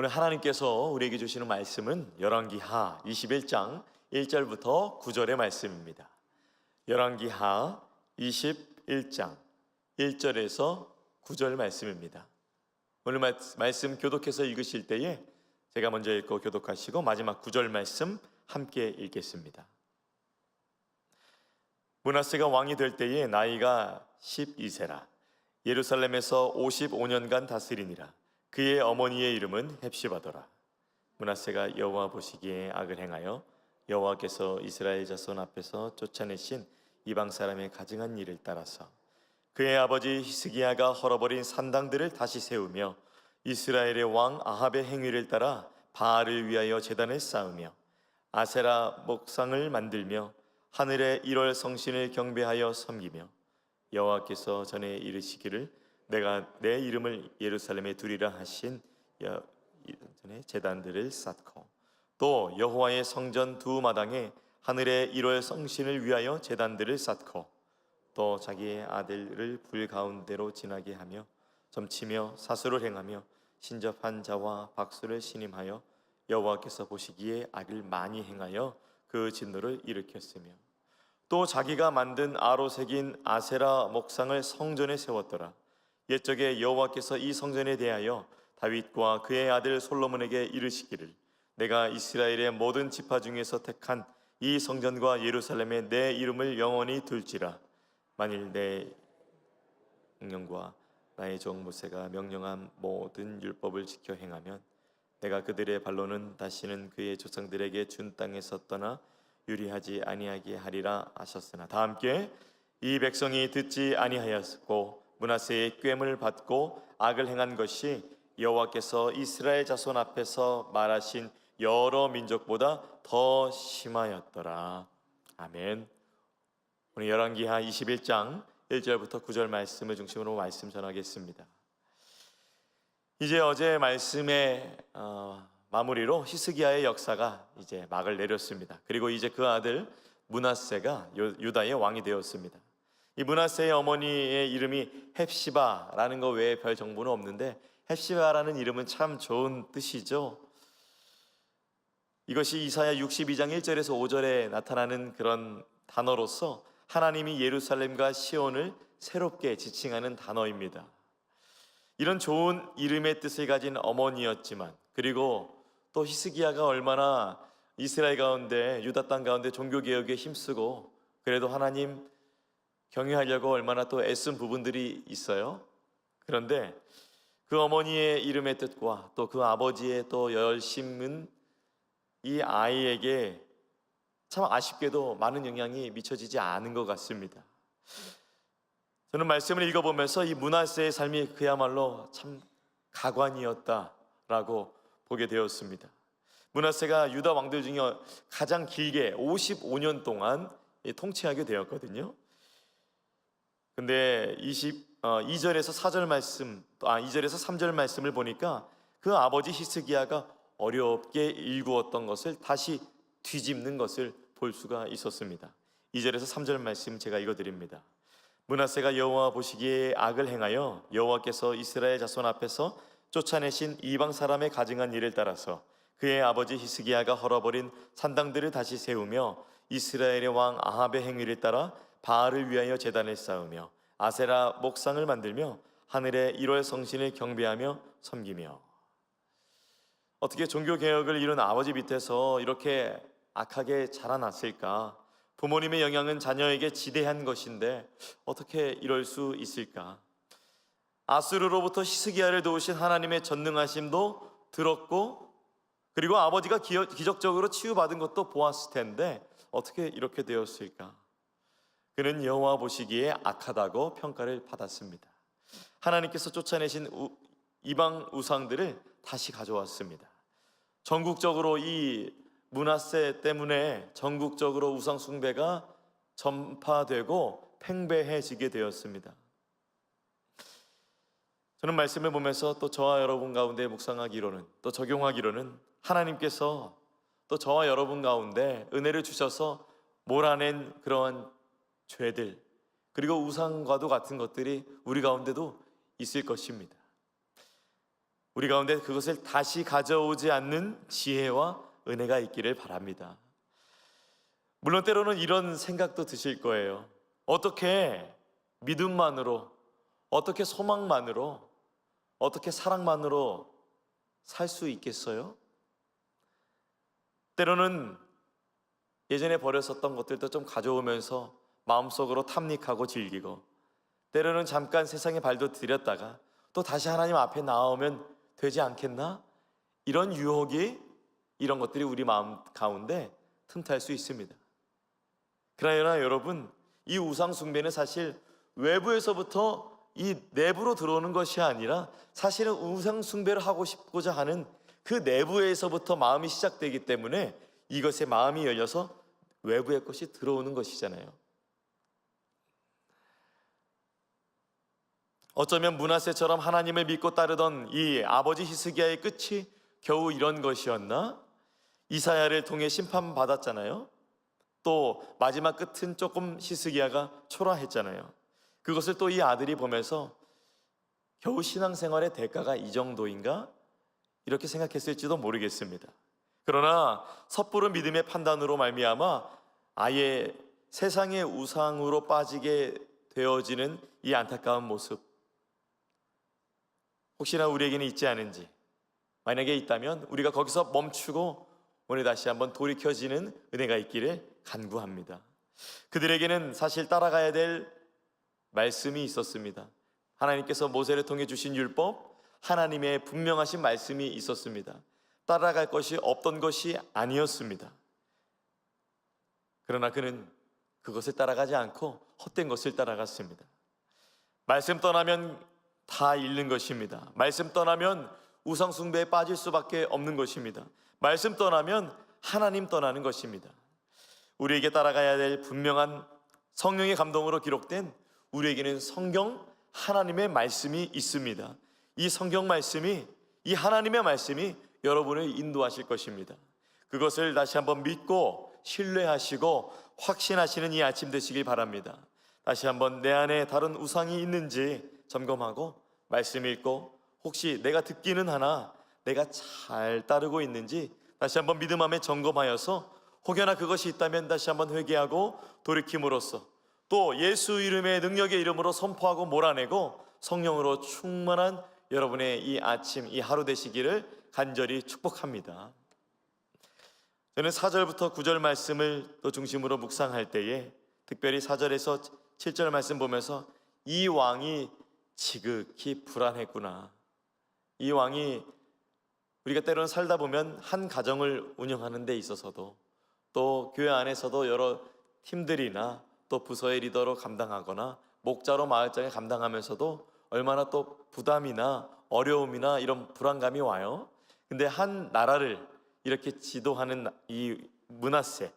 오늘 하나님께서 우리에게 주시는 말씀은 열왕기하 21장 1절부터 9절의 말씀입니다. 열왕기하 21장 1절에서 9절 말씀입니다. 오늘 말씀 교독해서 읽으실 때에 제가 먼저 읽고 교독하시고 마지막 9절 말씀 함께 읽겠습니다. 므낫세가 왕이 될 때에 나이가 12세라. 예루살렘에서 55년간 다스리니라. 그의 어머니의 이름은 헵시바더라. 므낫세가 여호와 보시기에 악을 행하여 여호와께서 이스라엘 자손 앞에서 쫓아내신 이방 사람의 가증한 일을 따라서 그의 아버지 히스기야가 헐어버린 산당들을 다시 세우며 이스라엘의 왕 아합의 행위를 따라 바알을 위하여 제단을 쌓으며 아세라 목상을 만들며 하늘의 1월 성신을 경배하여 섬기며 여호와께서 전에 이르시기를 내가 내 이름을 예루살렘에 두리라 하신 제단들을 쌓고 또 여호와의 성전 두 마당에 하늘의 1월 성신을 위하여 제단들을 쌓고 또 자기의 아들을 불 가운데로 지나게 하며 점치며 사수를 행하며 신접한 자와 박수를 신임하여 여호와께서 보시기에 악을 많이 행하여 그 진노를 일으켰으며 또 자기가 만든 아로 새긴 아세라 목상을 성전에 세웠더라. 옛적에 여호와께서 이 성전에 대하여 다윗과 그의 아들 솔로몬에게 이르시기를 내가 이스라엘의 모든 지파 중에서 택한 이 성전과 예루살렘에 내 이름을 영원히 둘지라. 만일 내 명령과 나의 종 모세가 명령한 모든 율법을 지켜 행하면 내가 그들의 발로는 다시는 그의 조상들에게 준 땅에서 떠나 유리하지 아니하게 하리라 하셨으나 다 함께 이 백성이 듣지 아니하였고 므낫세의 꾀을 받고 악을 행한 것이 여호와께서 이스라엘 자손 앞에서 말하신 여러 민족보다 더 심하였더라. 아멘. 오늘 열왕기하 21장 1절부터 9절 말씀을 중심으로 말씀 전하겠습니다. 이제 어제 말씀의 마무리로 히스기야의 역사가 이제 막을 내렸습니다. 그리고 이제 그 아들 므낫세가 유다의 왕이 되었습니다. 이 므낫세의 어머니의 이름이 헵시바라는 거 외에 별 정보는 없는데 헵시바라는 이름은 참 좋은 뜻이죠. 이것이 이사야 62장 1절에서 5절에 나타나는 그런 단어로서 하나님이 예루살렘과 시온을 새롭게 지칭하는 단어입니다. 이런 좋은 이름의 뜻을 가진 어머니였지만 그리고 또 히스기야가 얼마나 이스라엘 가운데 유다 땅 가운데 종교개혁에 힘쓰고 그래도 하나님 경외하려고 얼마나 또 애쓴 부분들이 있어요. 그런데 그 어머니의 이름의 뜻과 또 그 아버지의 또 열심은 이 아이에게 참 아쉽게도 많은 영향이 미쳐지지 않은 것 같습니다. 저는 말씀을 읽어보면서 이 므낫세의 삶이 그야말로 참 가관이었다라고 보게 되었습니다. 므낫세가 유다 왕들 중에 가장 길게 55년 동안 통치하게 되었거든요. 근데 2절에서 4절 말씀, 2절에서 3절 말씀을 보니까 그 아버지 히스기야가 어렵게 일구었던 것을 다시 뒤집는 것을 볼 수가 있었습니다. 2절에서 3절 말씀 제가 읽어드립니다. 므낫세가 여호와 보시기에 악을 행하여 여호와께서 이스라엘 자손 앞에서 쫓아내신 이방 사람의 가증한 일을 따라서 그의 아버지 히스기야가 헐어버린 산당들을 다시 세우며 이스라엘의 왕 아합의 행위를 따라 바알을 위하여 제단을 쌓으며 아세라 목상을 만들며 하늘의 1월 성신을 경배하며 섬기며. 어떻게 종교개혁을 이룬 아버지 밑에서 이렇게 악하게 자라났을까? 부모님의 영향은 자녀에게 지대한 것인데 어떻게 이럴 수 있을까? 아수르로부터 히스기야를 도우신 하나님의 전능하심도 들었고 그리고 아버지가 기적적으로 치유받은 것도 보았을 텐데 어떻게 이렇게 되었을까? 그는 여호와 보시기에 악하다고 평가를 받았습니다. 하나님께서 쫓아내신 이방 우상들을 다시 가져왔습니다. 전국적으로 이 므낫세 때문에 전국적으로 우상 숭배가 전파되고 팽배해지게 되었습니다. 저는 말씀을 보면서 또 저와 여러분 가운데 묵상하기로는 또 적용하기로는 하나님께서 또 저와 여러분 가운데 은혜를 주셔서 몰아낸 그러한 죄들 그리고 우상과도 같은 것들이 우리 가운데도 있을 것입니다. 우리 가운데 그것을 다시 가져오지 않는 지혜와 은혜가 있기를 바랍니다. 물론 때로는 이런 생각도 드실 거예요. 어떻게 믿음만으로, 어떻게 소망만으로, 어떻게 사랑만으로 살 수 있겠어요? 때로는 예전에 버렸었던 것들도 좀 가져오면서 마음속으로 탐닉하고 즐기고, 때로는 잠깐 세상에 발도 들였다가 또 다시 하나님 앞에 나오면 되지 않겠나? 이런 유혹이, 이런 것들이 우리 마음 가운데 틈탈 수 있습니다. 그러나 여러분, 이 우상 숭배는 사실 외부에서부터 이 내부로 들어오는 것이 아니라 사실은 우상 숭배를 하고 싶고자 하는 그 내부에서부터 마음이 시작되기 때문에 이것에 마음이 열려서 외부의 것이 들어오는 것이잖아요. 어쩌면 므낫세처럼 하나님을 믿고 따르던 이 아버지 히스기야의 끝이 겨우 이런 것이었나? 이사야를 통해 심판받았잖아요. 또 마지막 끝은 조금 히스기야가 초라했잖아요. 그것을 또 이 아들이 보면서 겨우 신앙생활의 대가가 이 정도인가? 이렇게 생각했을지도 모르겠습니다. 그러나 섣부른 믿음의 판단으로 말미암아 아예 세상의 우상으로 빠지게 되어지는 이 안타까운 모습, 혹시나 우리에게는 있지 않은지, 만약에 있다면 우리가 거기서 멈추고 오늘 다시 한번 돌이켜지는 은혜가 있기를 간구합니다. 그들에게는 사실 따라가야 될 말씀이 있었습니다. 하나님께서 모세를 통해 주신 율법, 하나님의 분명하신 말씀이 있었습니다. 따라갈 것이 없던 것이 아니었습니다. 그러나 그는 그것을 따라가지 않고 헛된 것을 따라갔습니다. 말씀 떠나면 다 잃는 것입니다. 말씀 떠나면 우상 숭배에 빠질 수밖에 없는 것입니다. 말씀 떠나면 하나님 떠나는 것입니다. 우리에게 따라가야 될 분명한 성령의 감동으로 기록된 우리에게는 성경, 하나님의 말씀이 있습니다. 이 성경 말씀이, 이 하나님의 말씀이 여러분을 인도하실 것입니다. 그것을 다시 한번 믿고 신뢰하시고 확신하시는 이 아침 되시길 바랍니다. 다시 한번 내 안에 다른 우상이 있는지 점검하고 말씀 읽고, 혹시 내가 듣기는 하나 내가 잘 따르고 있는지 다시 한번 믿음 안에 점검하여서 혹여나 그것이 있다면 다시 한번 회개하고 돌이킴으로써 또 예수 이름의 능력의 이름으로 선포하고 몰아내고 성령으로 충만한 여러분의 이 아침, 이 하루 되시기를 간절히 축복합니다. 저는 4절부터 9절 말씀을 또 중심으로 묵상할 때에 특별히 4절에서 7절 말씀 보면서 이 왕이 지극히 불안했구나. 이 왕이, 우리가 때로는 살다 보면 한 가정을 운영하는 데 있어서도 또 교회 안에서도 여러 팀들이나 또 부서의 리더로 감당하거나 목자로 마을장에 감당하면서도 얼마나 또 부담이나 어려움이나 이런 불안감이 와요. 근데 한 나라를 이렇게 지도하는 이 므낫세,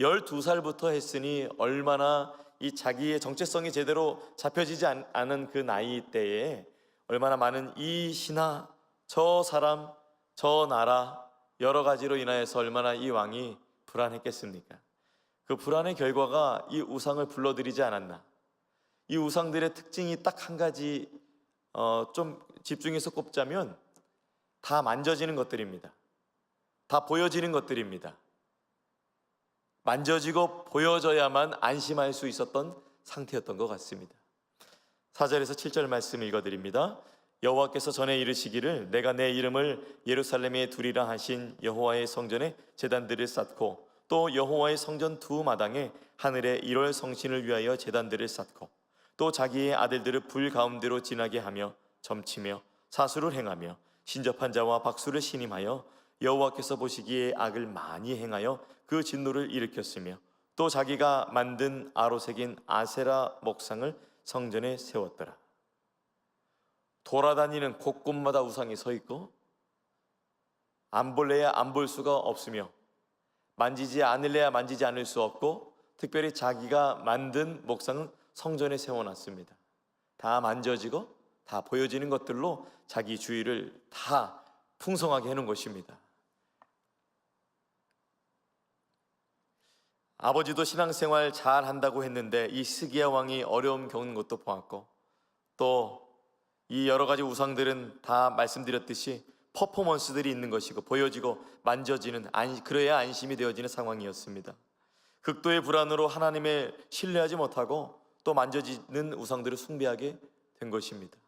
12살부터 했으니 얼마나 이 자기의 정체성이 제대로 잡혀지지 않은 그 나이 때에 얼마나 많은 이 신하, 저 사람, 저 나라 여러 가지로 인하여서 얼마나 이 왕이 불안했겠습니까? 그 불안의 결과가 이 우상을 불러들이지 않았나? 이 우상들의 특징이 딱 한 가지 좀 집중해서 꼽자면 다 만져지는 것들입니다. 다 보여지는 것들입니다. 만져지고 보여져야만 안심할 수 있었던 상태였던 것 같습니다. 4절에서 7절 말씀 읽어드립니다. 여호와께서 전에 이르시기를 내가 내 이름을 예루살렘에 두리라 하신 여호와의 성전에 제단들을 쌓고 또 여호와의 성전 두 마당에 하늘의 1월 성신을 위하여 제단들을 쌓고 또 자기의 아들들을 불 가운데로 지나게 하며 점치며 사수를 행하며 신접한 자와 박수를 신임하여 여호와께서 보시기에 악을 많이 행하여 그 진노를 일으켰으며 또 자기가 만든 아로새긴 아세라 목상을 성전에 세웠더라. 돌아다니는 곳곳마다 우상이 서 있고 안 볼래야 안 볼 수가 없으며 만지지 않을래야 만지지 않을 수 없고, 특별히 자기가 만든 목상은 성전에 세워놨습니다. 다 만져지고 다 보여지는 것들로 자기 주의를 다 풍성하게 해놓은 것입니다. 아버지도 신앙생활 잘 한다고 했는데 이 스기야 왕이 어려움 겪는 것도 보았고 또 이 여러 가지 우상들은 다 말씀드렸듯이 퍼포먼스들이 있는 것이고 보여지고 만져지는, 그래야 안심이 되어지는 상황이었습니다. 극도의 불안으로 하나님을 신뢰하지 못하고 또 만져지는 우상들을 숭배하게 된 것입니다.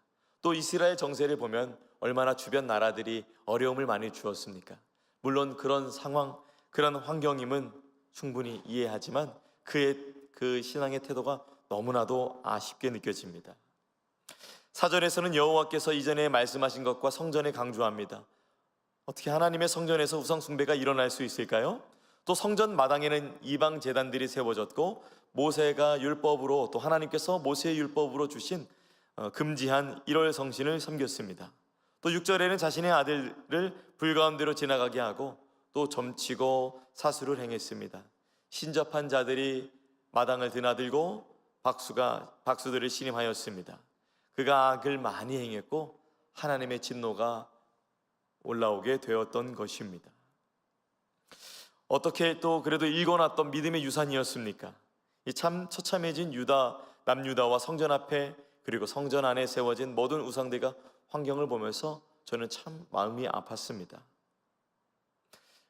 또 이스라엘 정세를 보면 얼마나 주변 나라들이 어려움을 많이 주었습니까? 물론 그런 상황, 그런 환경임은 충분히 이해하지만 그 신앙의 태도가 너무나도 아쉽게 느껴집니다. 사절에서는 여호와께서 이전에 말씀하신 것과 성전에 강조합니다. 어떻게 하나님의 성전에서 우상 숭배가 일어날 수 있을까요? 또 성전 마당에는 이방 제단들이 세워졌고 모세가 율법으로, 또 하나님께서 모세의 율법으로 주신 금지한 1월 성신을 섬겼습니다. 또 6절에는 자신의 아들을 불 가운데로 지나가게 하고 또 점치고 사수를 행했습니다. 신접한 자들이 마당을 드나들고 박수들을 신임하였습니다. 그가 악을 많이 행했고 하나님의 진노가 올라오게 되었던 것입니다. 어떻게 또 그래도 읽어놨던 믿음의 유산이었습니까? 이 참 처참해진 남유다와 성전 앞에, 그리고 성전 안에 세워진 모든 우상들과 환경을 보면서 저는 참 마음이 아팠습니다.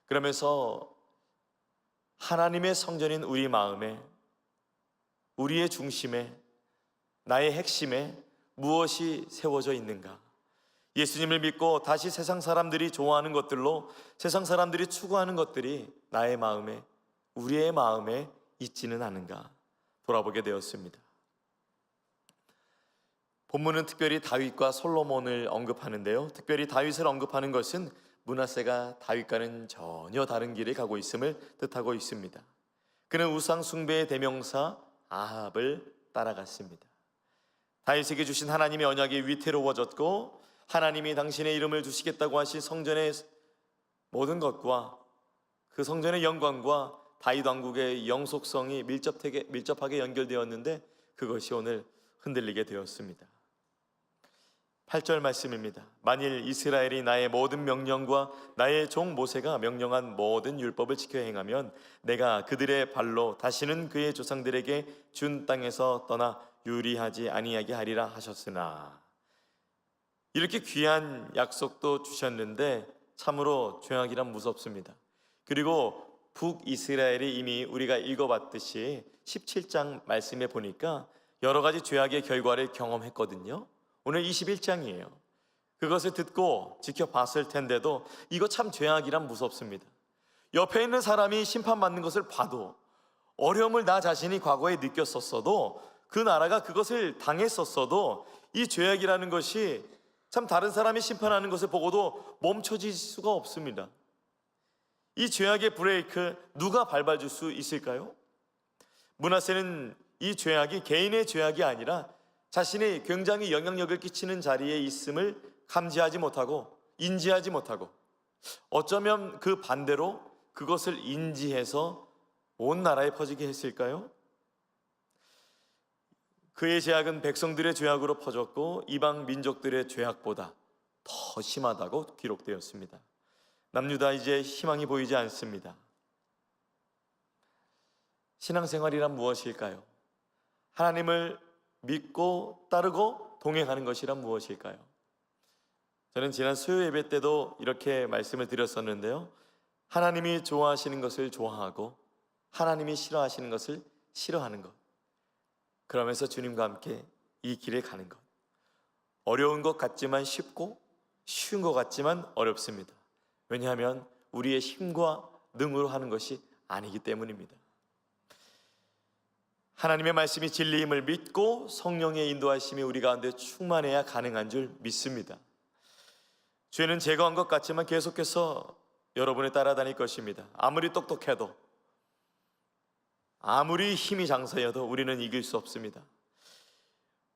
그러면서 하나님의 성전인 우리 마음에, 우리의 중심에, 나의 핵심에 무엇이 세워져 있는가? 예수님을 믿고 다시 세상 사람들이 좋아하는 것들로, 세상 사람들이 추구하는 것들이 나의 마음에, 우리의 마음에 있지는 않은가 돌아보게 되었습니다. 본문은 특별히 다윗과 솔로몬을 언급하는데요, 특별히 다윗을 언급하는 것은 므낫세가 다윗과는 전혀 다른 길을 가고 있음을 뜻하고 있습니다. 그는 우상 숭배의 대명사 아합을 따라갔습니다. 다윗에게 주신 하나님의 언약이 위태로워졌고 하나님이 당신의 이름을 두시겠다고 하신 성전의 모든 것과 그 성전의 영광과 다윗 왕국의 영속성이 밀접하게 연결되었는데 그것이 오늘 흔들리게 되었습니다. 8절 말씀입니다. 만일 이스라엘이 나의 모든 명령과 나의 종 모세가 명령한 모든 율법을 지켜 행하면 내가 그들의 발로 다시는 그의 조상들에게 준 땅에서 떠나 유리하지 아니하게 하리라 하셨으나, 이렇게 귀한 약속도 주셨는데 참으로 죄악이란 무섭습니다. 그리고 북이스라엘이 이미 우리가 읽어봤듯이 17장 말씀에 보니까 여러 가지 죄악의 결과를 경험했거든요. 오늘 21장이에요. 그것을 듣고 지켜봤을 텐데도 이거 참 죄악이란 무섭습니다. 옆에 있는 사람이 심판받는 것을 봐도, 어려움을 나 자신이 과거에 느꼈었어도, 그 나라가 그것을 당했었어도 이 죄악이라는 것이 참 다른 사람이 심판하는 것을 보고도 멈춰질 수가 없습니다. 이 죄악의 브레이크 누가 밟아줄 수 있을까요? 므낫세는 이 죄악이 개인의 죄악이 아니라 자신이 굉장히 영향력을 끼치는 자리에 있음을 감지하지 못하고 인지하지 못하고, 어쩌면 그 반대로 그것을 인지해서 온 나라에 퍼지게 했을까요? 그의 죄악은 백성들의 죄악으로 퍼졌고 이방 민족들의 죄악보다 더 심하다고 기록되었습니다. 남유다 이제 희망이 보이지 않습니다. 신앙생활이란 무엇일까요? 하나님을 믿고 따르고 동행하는 것이란 무엇일까요? 저는 지난 수요 예배 때도 이렇게 말씀을 드렸었는데요, 하나님이 좋아하시는 것을 좋아하고 하나님이 싫어하시는 것을 싫어하는 것, 그러면서 주님과 함께 이 길을 가는 것. 어려운 것 같지만 쉽고 쉬운 것 같지만 어렵습니다. 왜냐하면 우리의 힘과 능으로 하는 것이 아니기 때문입니다. 하나님의 말씀이 진리임을 믿고 성령의 인도하심이 우리 가운데 충만해야 가능한 줄 믿습니다. 죄는 제거한 것 같지만 계속해서 여러분을 따라다닐 것입니다. 아무리 똑똑해도, 아무리 힘이 장사여도 우리는 이길 수 없습니다.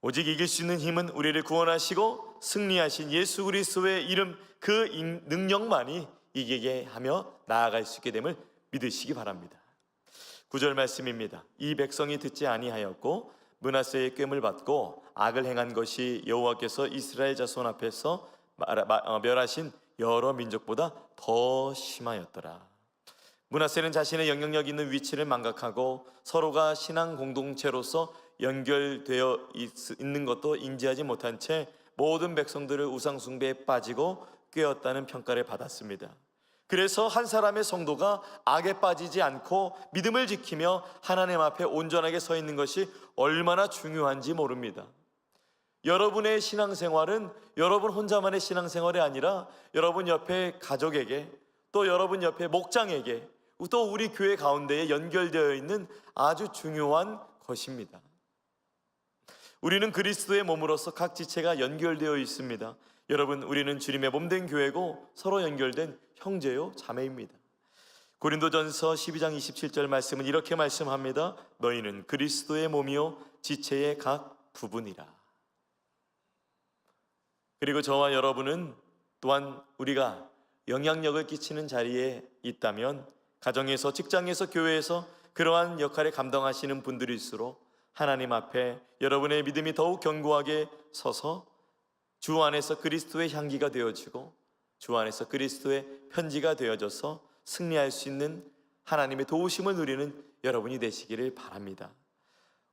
오직 이길 수 있는 힘은 우리를 구원하시고 승리하신 예수 그리스도의 이름, 그 능력만이 이기게 하며 나아갈 수 있게 됨을 믿으시기 바랍니다. 9절 말씀입니다. 이 백성이 듣지 아니하였고 므낫세의 꾀을 받고 악을 행한 것이 여호와께서 이스라엘 자손 앞에서 멸하신 여러 민족보다 더 심하였더라. 므낫세는 자신의 영향력 있는 위치를 망각하고 서로가 신앙 공동체로서 연결되어 있는 것도 인지하지 못한 채 모든 백성들을 우상 숭배에 빠지고 꾀었다는 평가를 받았습니다. 그래서 한 사람의 성도가 악에 빠지지 않고 믿음을 지키며 하나님 앞에 온전하게 서 있는 것이 얼마나 중요한지 모릅니다. 여러분의 신앙생활은 여러분 혼자만의 신앙생활이 아니라 여러분 옆에 가족에게, 또 여러분 옆에 목장에게, 또 우리 교회 가운데에 연결되어 있는 아주 중요한 것입니다. 우리는 그리스도의 몸으로서 각 지체가 연결되어 있습니다. 여러분, 우리는 주님의 몸된 교회고 서로 연결된 형제요 자매입니다. 고린도전서 12장 27절 말씀은 이렇게 말씀합니다. 너희는 그리스도의 몸이요 지체의 각 부분이라. 그리고 저와 여러분은 또한 우리가 영향력을 끼치는 자리에 있다면, 가정에서, 직장에서, 교회에서 그러한 역할을 감당하시는 분들일수록 하나님 앞에 여러분의 믿음이 더욱 견고하게 서서 주 안에서 그리스도의 향기가 되어지고 주 안에서 그리스도의 편지가 되어져서 승리할 수 있는 하나님의 도우심을 누리는 여러분이 되시기를 바랍니다.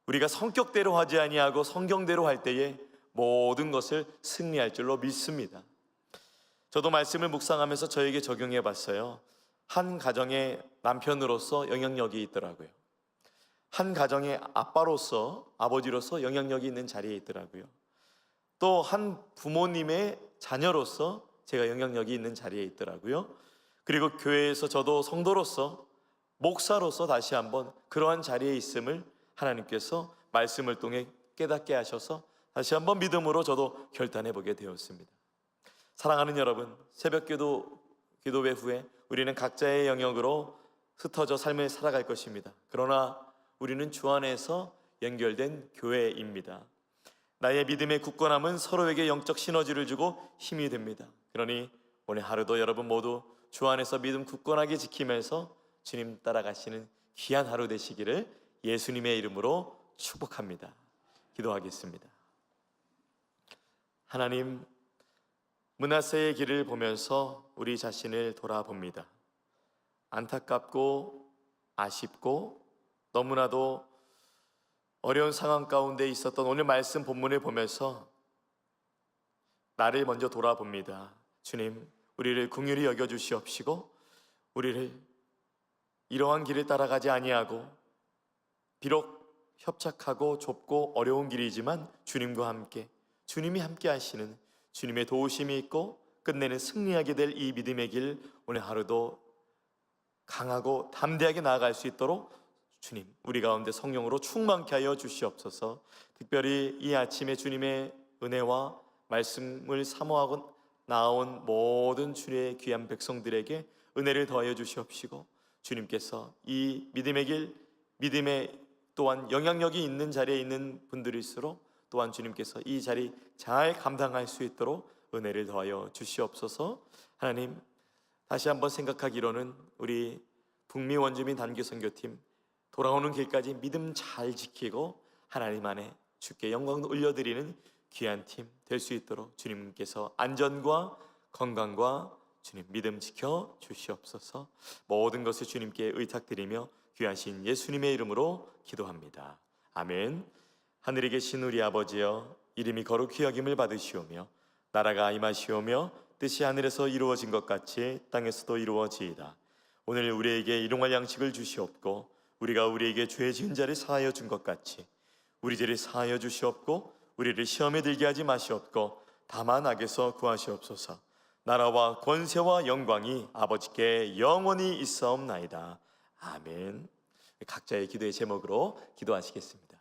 우리가 성격대로 하지 아니하고 성경대로 할 때에 모든 것을 승리할 줄로 믿습니다. 저도 말씀을 묵상하면서 저에게 적용해 봤어요. 한 가정의 남편으로서 영향력이 있더라고요. 한 가정의 아빠로서, 아버지로서 영향력이 있는 자리에 있더라고요. 또 한 부모님의 자녀로서 제가 영향력이 있는 자리에 있더라고요. 그리고 교회에서 저도 성도로서, 목사로서 다시 한번 그러한 자리에 있음을 하나님께서 말씀을 통해 깨닫게 하셔서 다시 한번 믿음으로 저도 결단해 보게 되었습니다. 사랑하는 여러분, 새벽기도 기도회 후에 우리는 각자의 영역으로 흩어져 삶을 살아갈 것입니다. 그러나 우리는 주 안에서 연결된 교회입니다. 나의 믿음의 굳건함은 서로에게 영적 시너지를 주고 힘이 됩니다. 그러니 오늘 하루도 여러분 모두 주 안에서 믿음 굳건하게 지키면서 주님 따라가시는 귀한 하루 되시기를 예수님의 이름으로 축복합니다. 기도하겠습니다. 하나님, 므낫세의 길을 보면서 우리 자신을 돌아봅니다. 안타깝고 아쉽고 너무나도 어려운 상황 가운데 있었던 오늘 말씀 본문을 보면서 나를 먼저 돌아봅니다. 주님, 우리를 긍휼히 여겨주시옵시고 우리를 이러한 길을 따라가지 아니하고, 비록 협착하고 좁고 어려운 길이지만 주님과 함께, 주님이 함께 하시는 주님의 도우심이 있고 끝내는 승리하게 될 이 믿음의 길, 오늘 하루도 강하고 담대하게 나아갈 수 있도록 주님, 우리 가운데 성령으로 충만케 하여 주시옵소서. 특별히 이 아침에 주님의 은혜와 말씀을 사모하고 나온 모든 주의 귀한 백성들에게 은혜를 더하여 주시옵시고, 주님께서 이 믿음의 길, 믿음의 또한 영향력이 있는 자리에 있는 분들일수록 또한 주님께서 이 자리 잘 감당할 수 있도록 은혜를 더하여 주시옵소서. 하나님, 다시 한번 생각하기로는 우리 북미 원주민 단기 선교팀 돌아오는 길까지 믿음 잘 지키고 하나님 안에 주께 영광 올려드리는 귀한 팀 될 수 있도록 주님께서 안전과 건강과 주님 믿음 지켜 주시옵소서. 모든 것을 주님께 의탁드리며 귀하신 예수님의 이름으로 기도합니다. 아멘. 하늘에 계신 우리 아버지여, 이름이 거룩히 여김을 받으시오며 나라가 임하시오며 뜻이 하늘에서 이루어진 것 같이 땅에서도 이루어지이다. 오늘 우리에게 일용할 양식을 주시옵고 우리가 우리에게 죄 지은 자를 사하여 준 것 같이 우리 죄를 사하여 주시옵고 우리를 시험에 들게 하지 마시옵고 다만 악에서 구하시옵소서. 나라와 권세와 영광이 아버지께 영원히 있사옵나이다. 아멘. 각자의 기도의 제목으로 기도하시겠습니다.